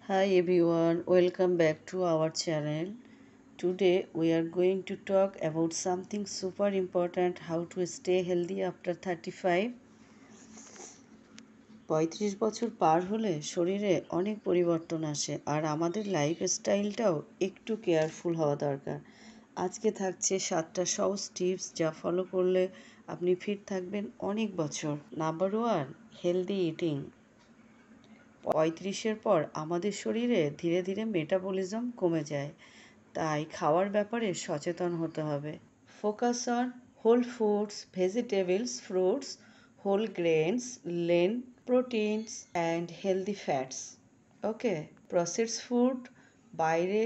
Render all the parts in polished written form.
Hi everyone, welcome back to our channel. Today we are going to talk about something super important, how to stay healthy after 35. 35 বছর পার হলে শরীরে অনেক পরিবর্তন আসে আর আমাদের লাইফস্টাইলটাও একটু কেয়ারফুল হওয়া দরকার। আজকে থাকছে 7টা সহজ টিপস যা ফলো করলে আপনি ফিট থাকবেন অনেক বছর। Number 1, healthy eating. 35-এর পর আমাদের শরীরে ধীরে ধীরে মেটাবলিজম কমে যায়, তাই খাওয়ার ব্যাপারে সচেতন হতে হবে। Focus on whole foods, vegetables, fruits, whole grains, lean proteins and healthy fats. Okay, processed food, বাইরে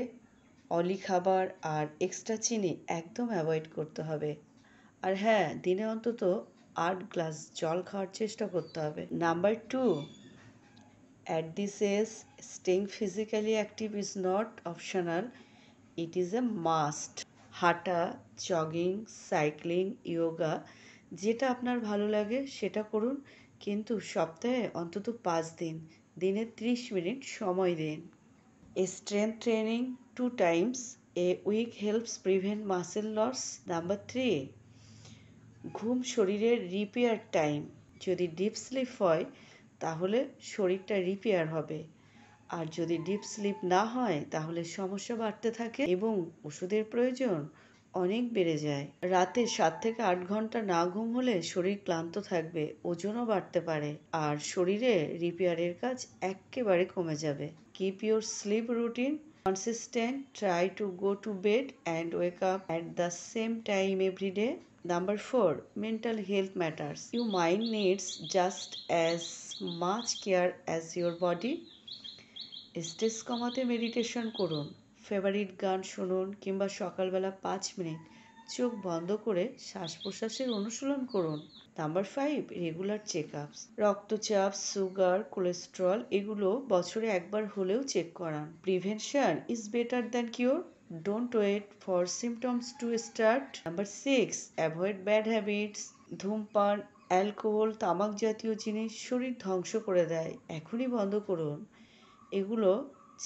অয়েলি খাবার আর এক্সট্রা চিনি একদম অ্যাভয়েড করতে হবে। আর হ্যাঁ, দিনে অন্তত 8 গ্লাস জল খাওয়ার চেষ্টা করতে হবে। Number 2, at this age, staying physically active is not optional, it is a must. হাঁটা, জগিং, সাইক্লিং, ইয়োগা, যেটা আপনার ভালো লাগে সেটা করুন, কিন্তু সপ্তাহে অন্তত 5 দিন, দিনে 30 মিনিট সময় দিন। Strength training 2 times a week helps prevent muscle loss. Number 3, ঘুম শরীরের রিপেয়ার টাইম। যদি ডিপ স্লিপ হয় তাহলে শরীরটা রিপেয়ার হবে, আর যদি ডিপ স্লিপ না হয় তাহলে সমস্যা বাড়তে থাকে এবং ওষুধের প্রয়োজন অনেক বেড়ে যায়। রাতে 7 থেকে 8 ঘন্টা না ঘুম হলে শরীর ক্লান্ত থাকবে, ওজনও বাড়তে পারে আর শরীরে রিপেয়ারের কাজ একেবারে কমে যাবে। Keep your slip routine consistent, try to go to bed and wake up at the same time every day. Number 4, mental health matters. Your mind needs just as much care as your body. Stress কমাতে meditation করুন, favourite গান শুনুন কিংবা সকালবেলা 5 minute চোখ বন্ধ করে শ্বাস প্রশ্বাসের অনুশীলন করুন। নাম্বার 5, রেগুলার চেক আপস। রক্তচাপ, সুগার, কোলেস্ট্রল এগুলো বছরে একবার হলেও চেক করান। Prevention is better than cure, don't wait for symptoms to start. Number 6, avoid bad habits. ধূমপান, অ্যালকোহল, তামাক জাতীয় জিনিস শরীর ধ্বংস করে দেয়, এখনই বন্ধ করুন। এগুলো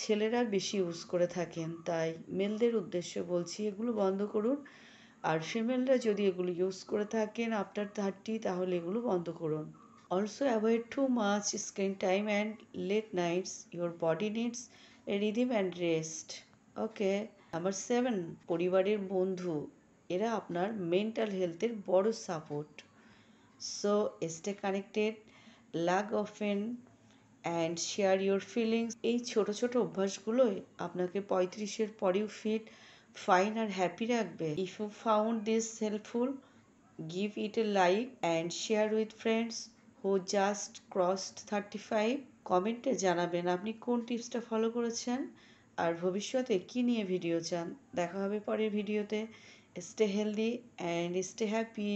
ছেলেরা বেশি ইউজ করে থাকেন, তাই মেলদের উদ্দেশ্যে বলছি এগুলো বন্ধ করুন। আর ফিমেলরা যদি এগুলো ইউজ করে থাকেন আফটার 30 তাহলে এগুলো বন্ধ করুন। Also avoid too much screen time and late nights, your body needs a rhythm and rest. Okay. Number 7, পরিবারের বন্ধু, এরা আপনার মেন্টাল হেলথের বড় support. So stay connected, laugh often and share your feelings. এই ছোট ছোট অভ্যাসগুলোই আপনাকে 35-এর পরেও ফিট, ফাইন আর হ্যাপি রাখবে। If you found this helpful, give it a like and share with friends who just crossed 35। কমেন্টে জানাবেন আপনি কোন টিপসটা ফলো করেছেন আর ভবিষ্যতে কী নিয়ে ভিডিও চান। দেখা হবে পরের ভিডিওতে। Stay healthy and stay happy.